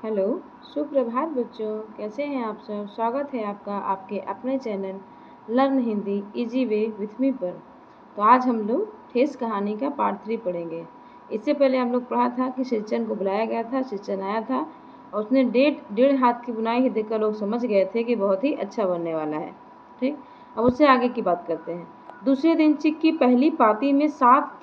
Hello, सुप्रभात बच्चों। कैसे हैं आप सब? स्वागत है आपका आपके अपने channel learn Hindi easy way with me पर। तो आज हम लोग ठेस कहानी का पार्ट 3 पढ़ेंगे। इससे पहले हम लोग पढ़ा था कि सिरचन को बुलाया गया था, सिरचन आया था और उसने डेढ़ हाथ की बुनाई ही देखकर लोग समझ गए थे कि बहुत ही अच्छा बनने वाला है। ठीक, अब उससे आगे की बात करते हैं। दूसरे दिन चिक की पहली पाती में 7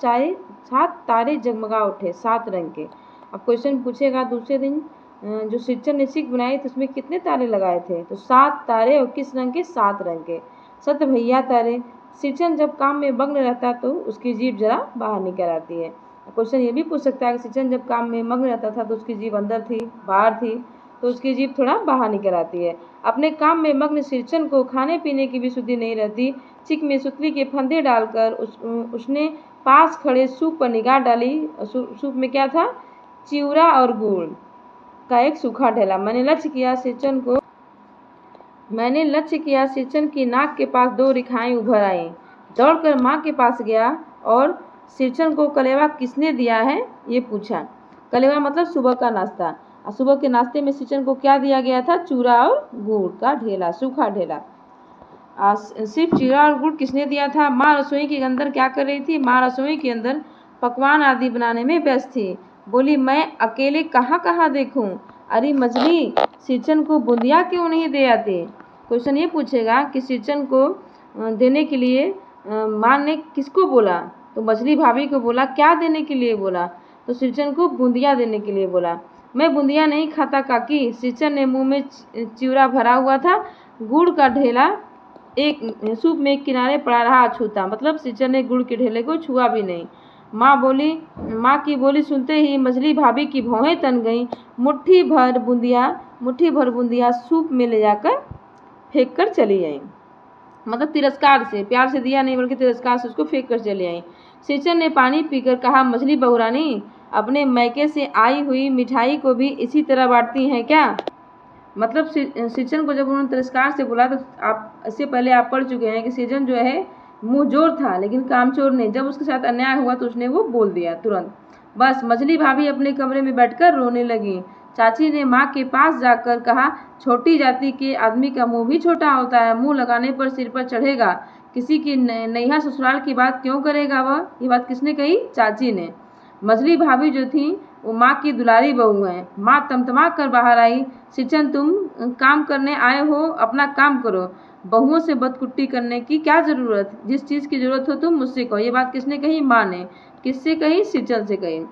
तारे जगमगा उठे, 7 रंग के। अब क्वेश्चन पूछेगा दूसरे दिन जो सिरचन ने चिक बनाई थी उसमें कितने तारे लगाए थे? तो 7 तारे और किस रंग के? 7 रंग के, सत भैया तारे। सिरचन जब काम में मग्न रहता तो उसकी जीभ जरा बाहर निकल आती है। क्वेश्चन ये भी पूछ सकता है कि सिरचन जब काम में मग्न रहता था तो उसकी जीभ अंदर थी, बाहर थी, तो उसकी जीभ थोड़ा बाहर निकल आती है। अपने काम में मग्न सिरचन को खाने पीने की भी सुधि नहीं रहती। चिक में सुतली के फंदे डालकर उसने पास खड़े सूप पर निगाह डाली। सूप में क्या था? चिवड़ा और गुड़ का एक सूखा ढेला। मैंने लक्ष्य किया सिरचन की नाक के पास 2 रेखाएं उभर आईं। दौड़कर माँ के पास गया और सिरचन को कलेवा किसने दिया है ये पूछा। कलेवा मतलब सुबह का नाश्ता। और सुबह के नाश्ते में सिरचन को क्या दिया गया था? चूड़ा और गुड़ का ढेला, सूखा ढेला। सिर्फ चूड़ा और गुड़ किसने दिया था? माँ रसोई के अंदर क्या कर रही थी? माँ रसोई के अंदर पकवान आदि बनाने में व्यस्त थी। बोली, मैं अकेले कहाँ कहाँ देखूं? अरे मछली, सिरचन को बूंदिया क्यों नहीं दे आती? क्वेश्चन ये पूछेगा कि सिरचन को देने के लिए माँ ने किसको बोला? तो मछली भाभी को बोला। क्या देने के लिए बोला? तो सिरचन को बूंदिया देने के लिए बोला। मैं बूंदिया नहीं खाता काकी। सिरचन ने मुंह में चिवड़ा भरा हुआ था, गुड़ का ढेला एक सूप में एक किनारे पड़ा रहा अछूता। मतलब सिरचन ने गुड़ के ढेले को छुआ भी नहीं। माँ की बोली सुनते ही मछली भाभी की भौहें तन गईं। मुट्ठी भर बूंदिया सूप में ले जाकर फेंक कर चली आई। मतलब तिरस्कार से, प्यार से दिया नहीं बल्कि तिरस्कार से उसको फेंक कर चली आई। सिरचन ने पानी पीकर कहा, मछली बहुरानी, अपने मैके से आई हुई मिठाई को भी इसी तरह बांटती हैं क्या? मतलब सिरचन को जब उन्होंने तिरस्कार से बोला तो आप इससे पहले आप पढ़ चुके हैं कि सिरचन जो है मुंहजोर था लेकिन कामचोर नहीं। जब उसके साथ अन्याय हुआ तो उसने वो बोल दिया तुरंत। बस मछली भाभी अपने कमरे में बैठकर रोने लगी। चाची ने माँ के पास जाकर कहा, छोटी जाति के आदमी का मुंह भी छोटा होता है, मुंह लगाने पर सिर पर चढ़ेगा, किसी की नैया ससुराल की बात क्यों करेगा वह? ये बात किसने कही? चाची ने। मछली भाभी जो थी वो माँ की दुलारी बहू है। माँ तमतमा कर बाहर आई। सिरचन, तुम काम करने आए हो, अपना काम करो, बहुओं से बदकुट्टी करने की क्या जरूरत? जिस चीज की जरूरत हो तुम मुझसे कहो। ये बात किसने कही? माँ ने। किससे कही? सिरचन से कही।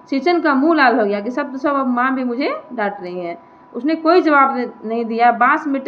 सिरचन का मुंह लाल हो गया कि सब अब माँ भी मुझे डांट रही है। उसने कोई जवाब नहीं दिया। बांस में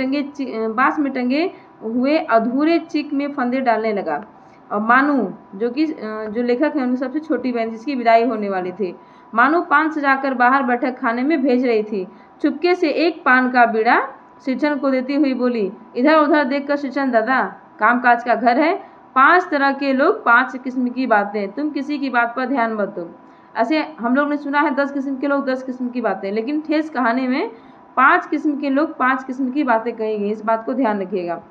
टंगे हुए अधूरे चिक में फंदे डालने लगा। और मानू जो लेखक है उनकी सबसे छोटी बहन जिसकी विदाई होने वाली थी, मानू पान सजाकर बाहर बैठक खाने में भेज रही थी। चुपके से एक पान का बीड़ा सिरचन को देती हुई बोली। इधर उधर देखकर सिरचन, दादा, काम काज का घर है, 5 तरह के लोग, 5 किस्म की बातें, तुम किसी की बात पर ध्यान मत दो। ऐसे हम लोग ने सुना है 10 किस्म के लोग, 10 किस्म की बातें, लेकिन ठेस कहानी में 5 किस्म के लोग, 5 किस्म की बातें कही गई। इस बात को ध्यान रखिएगा।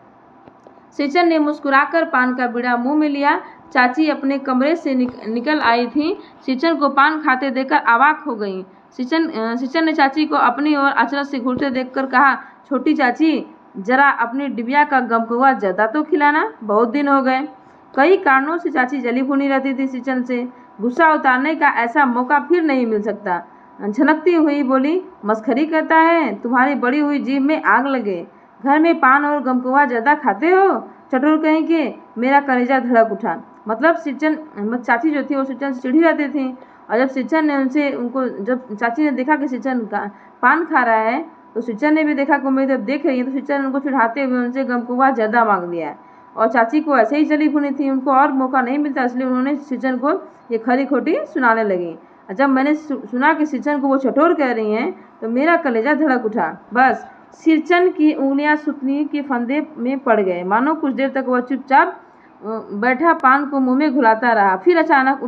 सिरचन ने मुस्कुराकर पान का बीड़ा मुंह में लिया। चाची अपने कमरे से निकल आई थी। सिरचन को पान खाते देखकर अवाक हो गई। सिरचन ने चाची को अपनी ओर अचरज से घूरते देखकर कहा, छोटी चाची, जरा अपनी डिबिया का गमकवा जर्दा तो खिलाना, बहुत दिन हो गए। कई कारणों से चाची जली भुनी रहती थी सिरचन से। गुस्सा उतारने का ऐसा मौका फिर नहीं मिल सकता। झनकती हुई बोली, मस्खरी करता है, तुम्हारी बड़ी हुई जीभ में आग लगे। घर में पान और गमकवा जर्दा खाते हो? चटोर कहीं के। मेरा कलेजा धड़क उठा। मतलब चाची जो थी वो सिरचन से चिढ़ी रहती थी। और जब चाची ने देखा कि सिरचन पान खा रहा है तो सिरचन ने भी देखा कि मेरी जब देख रही है, तो सिरचन ने उनको चिढ़ाते हुए उनसे गमकवा जर्दा मांग लिया। और चाची को ऐसे ही जली भुनी थी, उनको और मौका नहीं मिलता, इसलिए उन्होंने सिरचन को ये खरी खोटी सुनाने लगी। जब मैंने सुना कि सिरचन को वो चटोर कह रही हैं तो मेरा कलेजा धड़क उठा। बस सिरचन की उंगलियां सुतली के फंदे में पड़ गए। मानो कुछ देर तक वह चुपचाप बैठा पान को मुंह में घुलाता रहा। फिर अचानक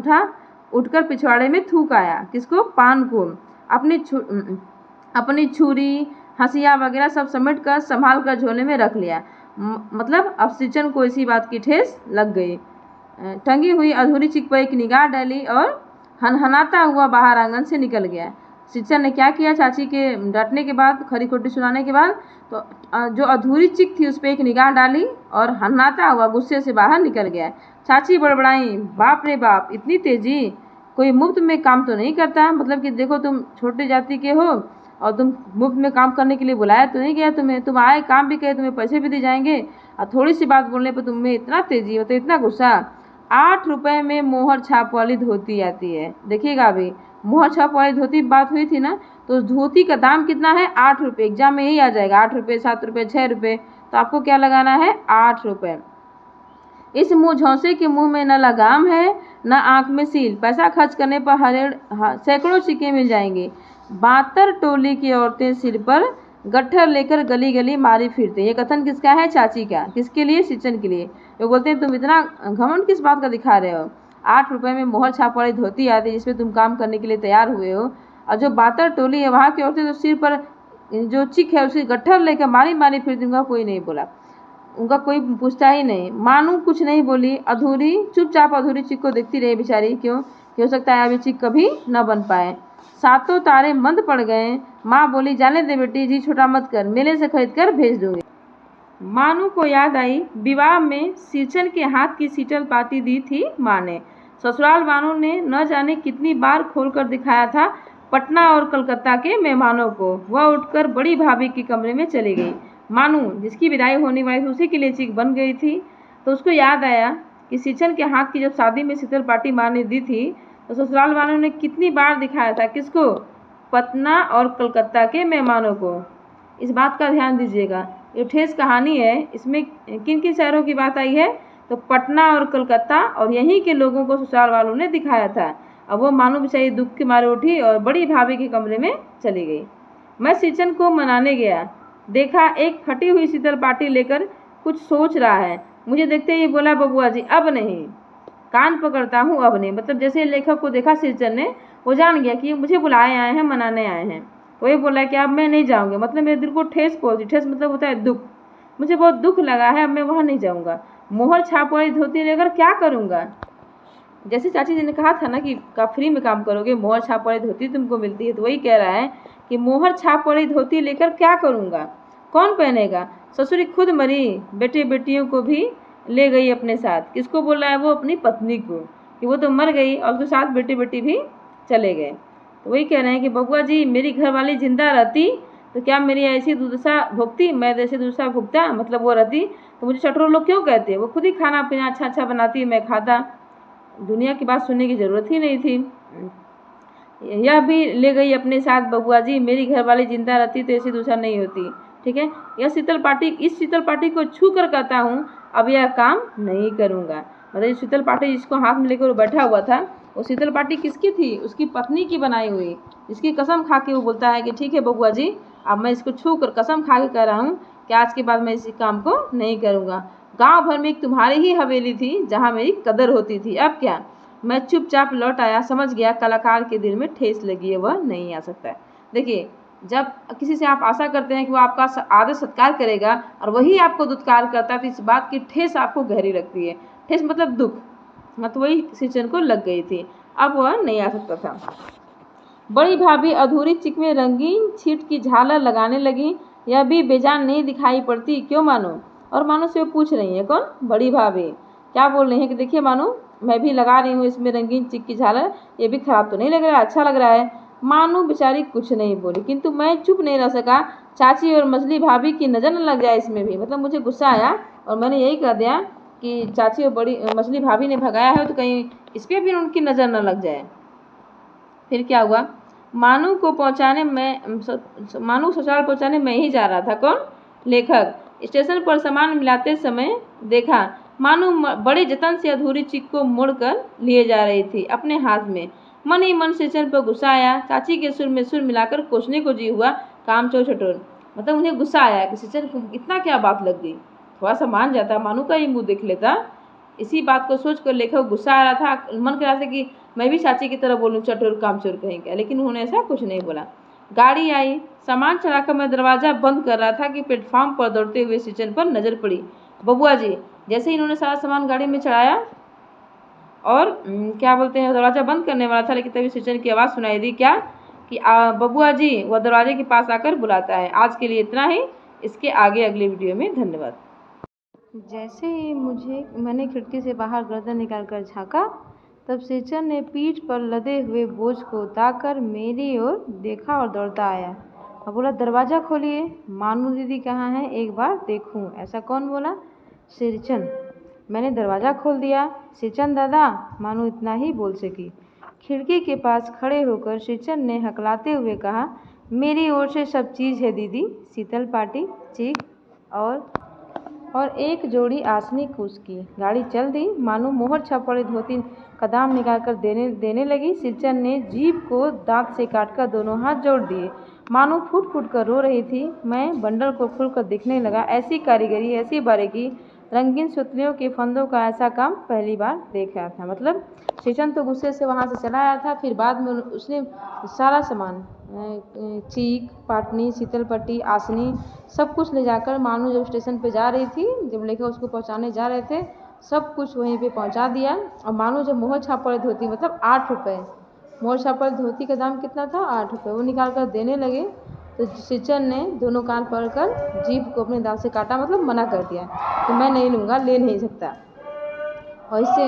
उठकर पिछवाड़े में थूक आया। किसको? पान को। अपनी छुरी, हंसिया वगैरह सब समेट कर संभाल कर झोले में रख लिया। मतलब अब सिरचन को इसी बात की ठेस लग गई। टंगी हुई अधूरी चिक पर एक निगाह डाली और हनहनाता हुआ बाहर आंगन से निकल गया। शिक्षण ने क्या किया, चाची के डांटने के बाद, खरी खोटी सुनाने के बाद, तो जो अधूरी चिक थी उस पर एक निगाह डाली और हन्नाता हुआ गुस्से से बाहर निकल गया। चाची बड़बड़ाई, बाप रे बाप, इतनी तेजी, कोई मुफ्त में काम तो नहीं करता, मतलब कि देखो तुम छोटी जाति के हो और तुम मुफ्त में काम करने के लिए बुलाया तो नहीं गया तुम्हें, तुम आए, काम भी करे, तुम्हें पैसे भी दिए जाएंगे, और थोड़ी सी बात बोलने पर तुम्हें इतना तेजी, मतलब इतना गुस्सा। 8 रुपये में मोहर छाप वाली धोती आती है। देखिएगा अभी मोहर छाप वाली धोती बात हुई थी ना, तो उस धोती का दाम कितना है, 8 रुपये। एग्जाम में यही आ जाएगा, 8 रुपये, 7 रुपये, 6 रुपये, तो आपको क्या लगाना है, 8 रुपये। इस मुँह झौसे के मुंह में न लगाम है न आंख में सील, पैसा खर्च करने पर सैकड़ों सिक्के मिल जाएंगे। 72 टोली की औरतें सिर पर गट्ठर लेकर गली गली मारी फिरते। ये कथन किसका है, चाची का। किसके लिए, शिक्षण के लिए। वो बोलते हैं तुम इतना घमंड किस बात का दिखा रहे हो, 8 रुपये में मोहर छाप वाली धोती आती है जिसमें तुम काम करने के लिए तैयार हुए हो, और जो 72 टोली है वहाँ की औरतें तो सिर पर जो चिक है उसकी गट्ठर लेकर मारी मारी फिरती। उनका कोई नहीं बोला, उनका कोई पूछता ही नहीं। मानू कुछ नहीं बोली, अधूरी चुपचाप अधूरी चिक को देखती रही बेचारी। क्यों, हो सकता है अभी चिक कभी न बन पाए। सातों तारे मंद पड़ गए। माँ बोली, जाने दे बेटी, जी छोटा मत कर, मेले से खरीद कर भेज दूंगी। मानू को याद आई विवाह में शिक्षण के हाथ की शीतल पाती दी थी माँ ने। ससुराल वालों ने न जाने कितनी बार खोलकर दिखाया था पटना और कलकत्ता के मेहमानों को। वह उठकर बड़ी भाभी के कमरे में चली गई। मानू जिसकी विदाई होने वाली थी उसी के लिए चिक बन गई थी, तो उसको याद आया कि शिक्षण के हाथ की जब शादी में शीतल पाटी माँ ने दी थी तो ससुराल वालों ने कितनी बार दिखाया था, किसको, पटना और कलकत्ता के मेहमानों को। इस बात का ध्यान दीजिएगा, ये ठेस कहानी है। इसमें किन किन शहरों की बात आई है, तो पटना और कलकत्ता, और यहीं के लोगों को ससुराल वालों ने दिखाया था। अब वो मानू बेचारी दुख के मारे उठी और बड़ी भाभी के कमरे में चली गई। मैं शिक्षण को मनाने गया, देखा एक फटी हुई शीतल पाटी लेकर कुछ सोच रहा है। मुझे देखते ही बोला, बबुआ जी अब नहीं, कान पकड़ता हूँ अब नहीं। मतलब जैसे लेखक को देखा शिक्षण ने, वो जान गया कि मुझे बुलाए आए हैं, मनाने आए हैं। वही बोला कि अब मैं नहीं जाऊँगी, मतलब मेरे दिल को ठेस पहुँची। ठेस मतलब होता है दुख, मुझे बहुत दुख लगा है, अब मैं वहाँ नहीं जाऊँगा। मोहर छाप वाली धोती लेकर क्या करूँगा। जैसे चाची जी ने कहा था ना कि फ्री में काम करोगे, मोहर छाप वाली धोती तुमको मिलती है, तो वही कह रहा है कि मोहर छाप वाली धोती लेकर क्या करूँगा, कौन पहनेगा। ससुरी खुद मरी, बेटे बेटियों को भी ले गई अपने साथ। किसको बोल रहा है वो, अपनी पत्नी को, कि वो तो मर गई और उसके साथ बेटे बेटी भी चले गए। तो वही कह रहे हैं कि बबुआ जी मेरी घरवाली जिंदा रहती तो क्या मेरी ऐसी दुर्दशा भुगती, मैं जैसे दुर्दशा भुगता, मतलब वो रहती तो मुझे चटोर लोग क्यों कहते हैं। वो खुद ही खाना पीना अच्छा अच्छा बनाती, मैं खाता, दुनिया की बात सुनने की ज़रूरत ही नहीं थी। यह भी ले गई अपने साथ बबुआ जी, मेरी घरवाली जिंदा रहती तो ऐसी दुर्दशा नहीं होती। ठीक है, यह शीतल पाटी, इस शीतल पाटी को छू कर कहता हूँ अब यह काम नहीं करूँगा। मतलब इस शीतल पाटी जिसको हाथ में लेकर वो बैठा हुआ था, वो शीतल पाटी किसकी थी, उसकी पत्नी की बनाई हुई, जिसकी कसम खा के वो बोलता है कि ठीक है बबुआ जी, अब मैं इसको छू कर कसम खा के कह रहा हूँ कि आज के बाद मैं इस काम को नहीं करूँगा। गांव भर में एक तुम्हारी ही हवेली थी जहाँ मेरी कदर होती थी, अब क्या। मैं चुपचाप लौट आया, समझ गया कलाकार के दिल में ठेस लगी है, वह नहीं आ सकता है। देखिए, जब किसी से आप आशा करते हैं कि वो आपका आदर सत्कार करेगा और वही आपको दुत्कार करता है, तो इस बात की ठेस आपको गहरी लगती है। ठेस मतलब दुख, मतलब वही शिक्षण को लग गई थी, अब वह नहीं आ सकता था। बड़ी भाभी अधूरी चिक में रंगीन छीट की झालर लगाने लगी। यह भी बेजान नहीं दिखाई पड़ती, क्यों मानो। और मानो से वो पूछ रही है, कौन, बड़ी भाभी क्या बोल रही है कि देखिए मानो, मैं भी लगा रही हूँ इसमें रंगीन चिक की झालर, ये भी खराब तो नहीं लग रहा है, अच्छा लग रहा है। मानो बेचारी कुछ नहीं बोली, किंतु मैं चुप नहीं रह सका, चाची और मछली भाभी की नज़र न लग जाए इसमें भी। मतलब मुझे गुस्सा आया और मैंने यही कह दिया कि चाची और बड़ी मछली भाभी ने भगाया है तो कहीं इस पर भी उनकी नज़र न लग जाए। फिर क्या हुआ, मानू को पहुंचाने में, मानू ससुराल पहुंचाने में ही जा रहा था, कौन, लेखक। स्टेशन पर सामान मिलाते समय देखा मानू बड़े जतन से अधूरी चिक को मोड़कर लिए जा रही थी अपने हाथ में। मन ही मन शिक्षण पर गुस्सा आया। चाची के सुर में सुर मिलाकर कोसने को जी हुआ, काम चोर छटोर। मतलब उन्हें गुस्सा आया कि शिक्षण को इतना क्या बात लग गई, थोड़ा सा मान जाता, मानू का ही मुँह देख लेता। इसी बात को सोच कर लेखक गुस्सा आ रहा था, मन कर रहा था कि मैं भी चाची की तरह बोलूँ, चटोर कामचोर कहीं क्या, लेकिन उन्होंने ऐसा कुछ नहीं बोला। गाड़ी आई, सामान चढ़ाकर मैं दरवाज़ा बंद कर रहा था कि प्लेटफॉर्म पर दौड़ते हुए शिक्षण पर नज़र पड़ी। बबुआ जी, जैसे ही इन्होंने सारा सामान गाड़ी में चढ़ाया और क्या बोलते हैं, दरवाज़ा बंद करने वाला था, लेकिन तभी शिक्षण की आवाज़ सुनाई दी, क्या, कि बबुआ जी वह दरवाजे के पास आकर बुलाता है। आज के लिए इतना ही, इसके आगे अगले वीडियो में। धन्यवाद। जैसे ही मैंने खिड़की से बाहर गर्दन निकाल कर झाँका, तब सिरचन ने पीठ पर लदे हुए बोझ को उतारकर मेरी ओर देखा और दौड़ता आया और बोला, दरवाज़ा खोलिए, मानू दीदी कहाँ हैं, एक बार देखूं। ऐसा कौन बोला? सिरचन। मैंने दरवाज़ा खोल दिया। सिरचन दादा, मानू इतना ही बोल सकी। खिड़की के पास खड़े होकर सिरचन ने हकलाते हुए कहा, मेरी ओर से सब चीज़ है दीदी, शीतल पाटी, चीक और एक जोड़ी आसनी कूस की। गाड़ी चल दी। मानू मोहर छपड़े धोती का दाम निकाल कर देने लगी। सिरचन ने जीभ को दांत से काटकर दोनों हाथ जोड़ दिए। मानू फूट फूट कर रो रही थी। मैं बंडल को खोल कर देखने लगा। ऐसी कारीगरी, ऐसी बारीकी, रंगीन सुतलियों के फंदों का ऐसा काम पहली बार देख रहा था। मतलब सिरचन तो गुस्से से वहाँ से चला आया था। फिर बाद में उसने सारा सामान, चीक, पाटनी, शीतल पट्टी, आसनी, सब कुछ ले जाकर मानू जब स्टेशन पे जा रही थी, जब लेकर उसको पहुँचाने जा रहे थे, सब कुछ वहीं पे पहुँचा दिया। और मानू जब मोहर छापड़ धोती, मतलब 8 रुपये, मोहर छापड़ धोती का दाम कितना था? 8 रुपये। वो निकाल कर देने लगे तो सिरचन ने दोनों कान पकड़कर जीभ को अपने दांत से काटा, मतलब मना कर दिया कि मैं नहीं लूँगा, ले नहीं सकता। और इससे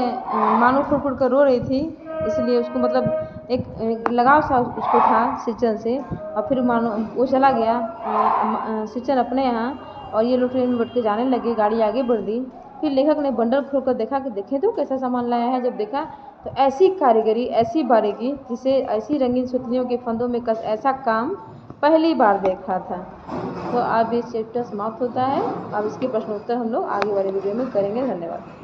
मानू फुट फुट कर रो रही थी, इसलिए उसको मतलब एक लगाव सा उसको था सिरचन से। और फिर मानो वो चला गया सिरचन अपने यहाँ, और ये लोग ट्रेन में बैठ के जाने लगे। गाड़ी आगे बढ़ दी। फिर लेखक ने बंडल खोल कर देखा कि देखें तो कैसा सामान लाया है। जब देखा तो ऐसी कारीगरी, ऐसी बारीकी, जिसे ऐसी रंगीन सुतलियों के फंदों में कस ऐसा काम पहली बार देखा था। तो अब ये चैप्टर समाप्त होता है। अब इसके प्रश्नोत्तर हम लोग आगे वाले वीडियो में करेंगे। धन्यवाद।